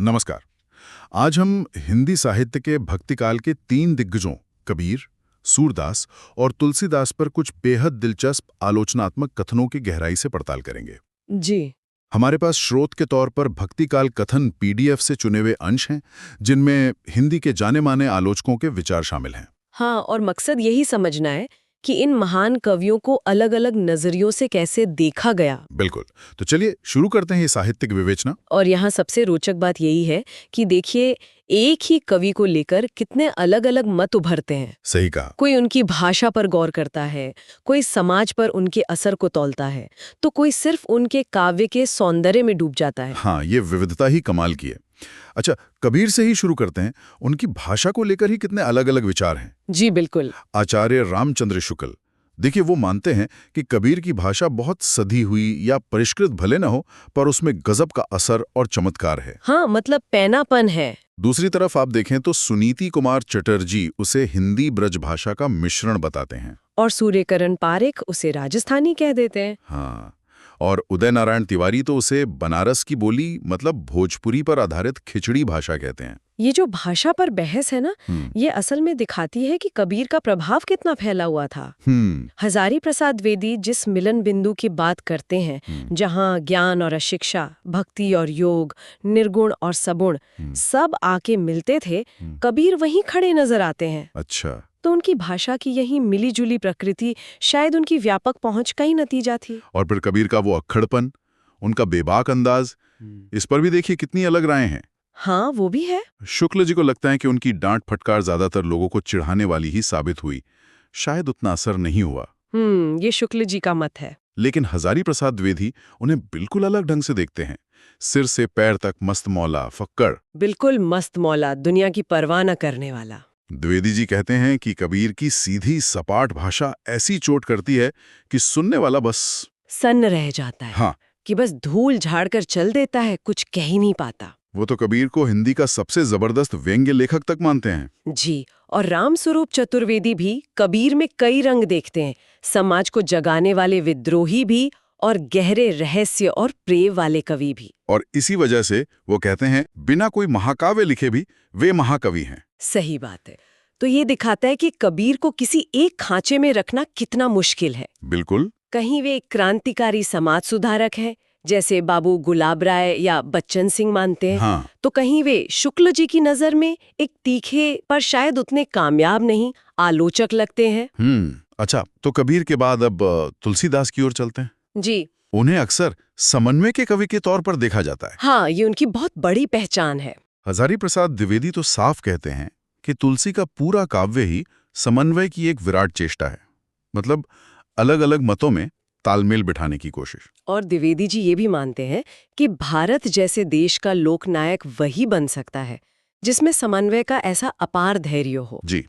नमस्कार। आज हम हिंदी साहित्य के भक्तिकाल के 3 दिग्गजों कबीर, सूरदास और तुलसीदास पर कुछ बेहद दिलचस्प आलोचनात्मक कथनों की गहराई से पड़ताल करेंगे। जी। हमारे पास स्रोत के तौर पर भक्तिकाल कथन पीडीएफ से चुने हुए अंश हैं, जिनमें हिंदी के जाने-माने आलोचकों के विचार शामिल हैं। हाँ, और मकसद यही समझना है कि इन महान कवियों को अलग-अलग नजरियों से कैसे देखा गया। बिल्कुल। तो चलिए शुरू करते हैं ये साहित्यिक विवेचना। और यहाँ सबसे रोचक बात यही है कि देखिए, एक ही कवि को लेकर कितने अलग-अलग मत उभरते हैं। सही कहा। कोई उनकी भाषा पर गौर करता है, कोई समाज पर उनके असर को तौलता है, तो कोई सिर्फ उनके काव्य के सौंदर्य में डूब जाता है। हाँ, ये विविधता ही कमाल की है। अच्छा, कबीर से ही शुरू करते हैं। उनकी भाषा को लेकर ही कितने अलग-अलग विचार हैं। जी बिल्कुल। आचार्य रामचंद्र शुक्ल, देखिए, वो मानते हैं कि कबीर की भाषा बहुत सधी हुई या परिष्कृत भले न हो, पर उसमें गजब का असर और चमत्कार है। हाँ, मतलब पैनापन है। दूसरी तरफ आप देखें तो सुनीति कुमार चटर्जी उसे हिंदी ब्रज भाषा का मिश्रण बताते हैं। और सूर्यकरण पारेख उसे राजस्थानी कह देते हैं। हाँ, और उदय नारायण तिवारी तो उसे बनारस की बोली मतलब भोजपुरी पर आधारित खिचड़ी भाषा कहते हैं। ये जो भाषा पर बहस है ना, ये असल में दिखाती है कि कबीर का प्रभाव कितना फैला हुआ था। हजारी प्रसाद द्विवेदी जिस मिलन बिंदु की बात करते हैं, जहाँ ज्ञान और अशिक्षा, भक्ति और योग, निर्गुण और सगुण सब आके मिलते थे, कबीर वहीं खड़े नजर आते हैं। अच्छा। तो उनकी भाषा की यही मिलीजुली प्रकृति शायद उनकी व्यापक पहुंच का ही नतीजा थी। और फिर कबीर का वो अक्खड़पन, उनका बेबाक अंदाज, इस पर भी देखिए कितनी अलग राय हैं। हाँ, वो भी है। शुक्ल जी को लगता है कि उनकी डांट फटकार ज्यादातर लोगों को चिढ़ाने वाली ही साबित हुई, शायद उतना असर नहीं हुआ। ये शुक्ल जी का मत है। लेकिन हजारी प्रसाद द्विवेदी उन्हें बिल्कुल अलग ढंग से देखते हैं। सिर से पैर तक मस्त मौला, फक्कड़। बिल्कुल मस्त मौला, दुनिया की परवाह न करने वाला। द्विवेदी जी कहते हैं कि कबीर की सीधी सपाट भाषा ऐसी चोट करती है कि सुनने वाला बस सन्न रह जाता है। हाँ, कि बस धूल झाड़कर चल देता है, कुछ कह ही नहीं पाता। वो तो कबीर को हिंदी का सबसे जबरदस्त व्यंग्य लेखक तक मानते हैं। जी, और रामस्वरूप चतुर्वेदी भी कबीर में कई रंग देखते हैं। समाज को जगाने वाले विद्रोही भी और गहरे रहस्य और प्रेम वाले कवि भी। और इसी वजह से वो कहते हैं बिना कोई महाकाव्य लिखे भी वे महाकवि हैं। सही बात है। तो ये दिखाता है कि कबीर को किसी एक खांचे में रखना कितना मुश्किल है। बिल्कुल। कहीं वे क्रांतिकारी समाज सुधारक हैं, जैसे बाबू गुलाब राय या बच्चन सिंह मानते हैं। हाँ। तो कहीं वे शुक्ल जी की नजर में एक तीखे पर शायद उतने कामयाब नहीं आलोचक लगते हैं। अच्छा, तो कबीर के बाद अब तुलसीदास की ओर चलते हैं। जी। उन्हें अक्सर समन्वय के कवि के तौर पर देखा जाता है। हाँ, ये उनकी बहुत बड़ी पहचान है। हजारी प्रसाद द्विवेदी तो साफ कहते हैं कि तुलसी का पूरा काव्य ही समन्वय की एक विराट चेष्टा है। मतलब अलग अलग मतों में तालमेल बिठाने की कोशिश। और द्विवेदी जी ये भी मानते हैं कि भारत जैसे देश का लोकनायक वही बन सकता है जिसमें समन्वय का ऐसा अपार धैर्य हो। जी,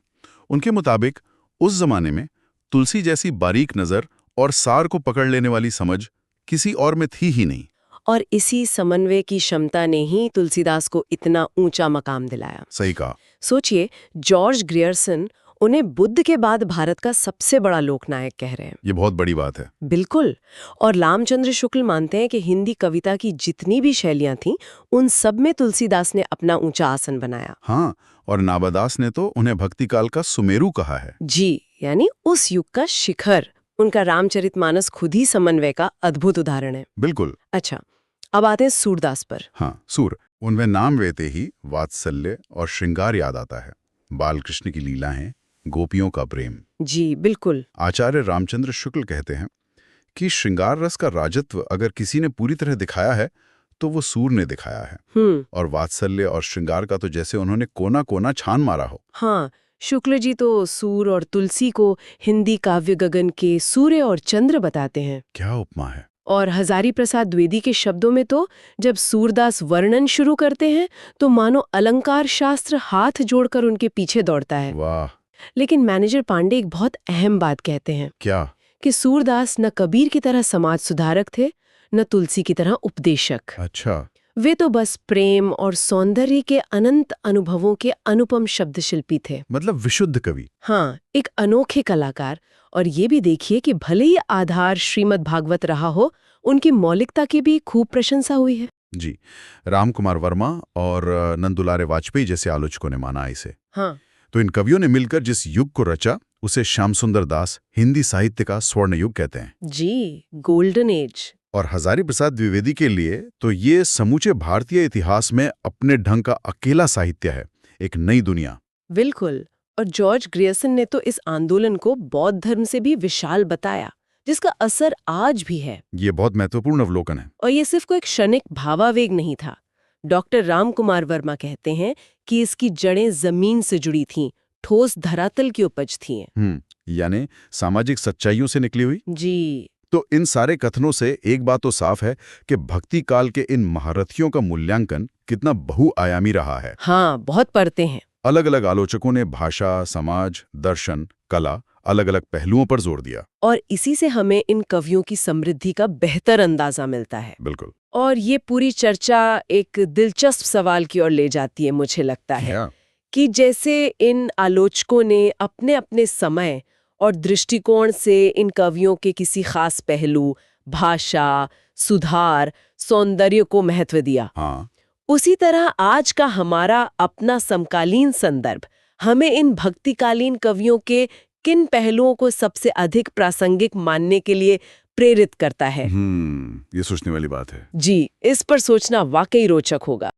उनके मुताबिक उस जमाने में तुलसी जैसी बारीक नजर और सार को पकड़ लेने वाली समझ किसी और में थी ही नहीं। और इसी समन्वय की क्षमता ने ही तुलसीदास को इतना ऊंचा मकाम दिलाया। सही कहा। सोचिए, जॉर्ज ग्रियर्सन उन्हें बुद्ध के बाद भारत का सबसे बड़ा लोकनायक कह रहे हैं। ये बहुत बड़ी बात है। बिल्कुल। और रामचंद्र शुक्ल मानते हैं कि हिंदी कविता की जितनी भी शैलियां थीं, उन सब में तुलसीदास ने अपना ऊंचा आसन बनाया। हाँ, और नाबादास ने तो उन्हें भक्तिकाल का सुमेरु कहा है। जी, यानी उस युग का शिखर। उनका रामचरितमानस खुद ही समन्वय का अद्भुत उदाहरण है। बिल्कुल। अच्छा, अब आते हैं सूरदास पर। हाँ, सूर। उनमें नाम लेते ही वात्सल्य और श्रृंगार याद आता है। बालकृष्ण की लीलाएं, गोपियों का प्रेम। जी बिल्कुल। आचार्य रामचंद्र शुक्ल कहते हैं कि श्रृंगार रस का राजत्व अगर किसी ने पूरी तरह दिखाया है तो वो सूर ने दिखाया है। और वात्सल्य और श्रृंगार का तो जैसे उन्होंने कोना कोना छान मारा हो। हाँ, शुक्ल जी तो सूर और तुलसी को हिंदी काव्य गगन के सूर्य और चंद्र बताते हैं। क्या उपमा है। और हजारी प्रसाद द्विवेदी के शब्दों में तो जब सूरदास वर्णन शुरू करते हैं तो मानो अलंकार शास्त्र हाथ जोड़कर उनके पीछे दौड़ता है। वाह। लेकिन मैनेजर पांडे एक बहुत अहम बात कहते हैं। क्या? कि सूरदास न कबीर की तरह समाज सुधारक थे, न तुलसी की तरह उपदेशक। अच्छा। वे तो बस प्रेम और सौंदर्य के अनंत अनुभवों के अनुपम शब्द शिल्पी थे। मतलब विशुद्ध कवि। हाँ, एक अनोखे कलाकार। और ये भी देखिए कि भले ही आधार श्रीमद् भागवत रहा हो, उनकी मौलिकता की भी खूब प्रशंसा हुई है। जी, रामकुमार वर्मा और नंदुलारे वाजपेयी जैसे आलोचकों ने माना इसे। हाँ। तो इन कवियों ने मिलकर जिस युग को रचा उसे श्याम सुंदर दास हिंदी साहित्य का स्वर्ण युग कहते हैं। जी, गोल्डन एज। और हजारी प्रसाद द्विवेदी के लिए तो ये समूचे भारतीय इतिहास में अपने ढंग का अकेला साहित्य है, एक नई दुनिया। बिल्कुल। और जॉर्ज ग्रियर्सन ने तो इस आंदोलन को बौद्ध धर्म से भी विशाल बताया, जिसका असर आज भी है। ये बहुत महत्वपूर्ण अवलोकन है। और ये सिर्फ कोई क्षणिक भावावेग नहीं था। डॉक्टर रामकुमार वर्मा कहते हैं कि इसकी जड़ें जमीन से जुड़ी थीं, ठोस धरातल की उपज थीं। यानी सामाजिक सच्चाइयों से निकली हुई। जी। तो इन सारे कथनों से एक बात तो साफ है कि भक्ति काल के इन महारथियों का मूल्यांकन कितना बहुआयामी रहा है। हाँ, बहुत पढ़ते हैं। अलग अलग आलोचकों ने भाषा, समाज, दर्शन, कला अलग अलग पहलुओं पर जोर दिया। और इसी से हमें इन कवियों की समृद्धि का बेहतर अंदाजा मिलता है। बिल्कुल। और ये पूरी चर्चा एक दिलचस्प सवाल की ओर ले जाती है, मुझे लगता है कि जैसे इन आलोचकों ने अपने अपने समय और दृष्टिकोण से इन कवियों के किसी खास पहलू, भाषा, सुधार, सौंदर्य को महत्व दिया। हाँ। उसी तरह आज का हमारा अपना समकालीन संदर्भ हमें इन भक्तिकालीन कवियों के किन पहलुओं को सबसे अधिक प्रासंगिक मानने के लिए प्रेरित करता है। ये सोचने वाली बात है। जी, इस पर सोचना वाकई रोचक होगा।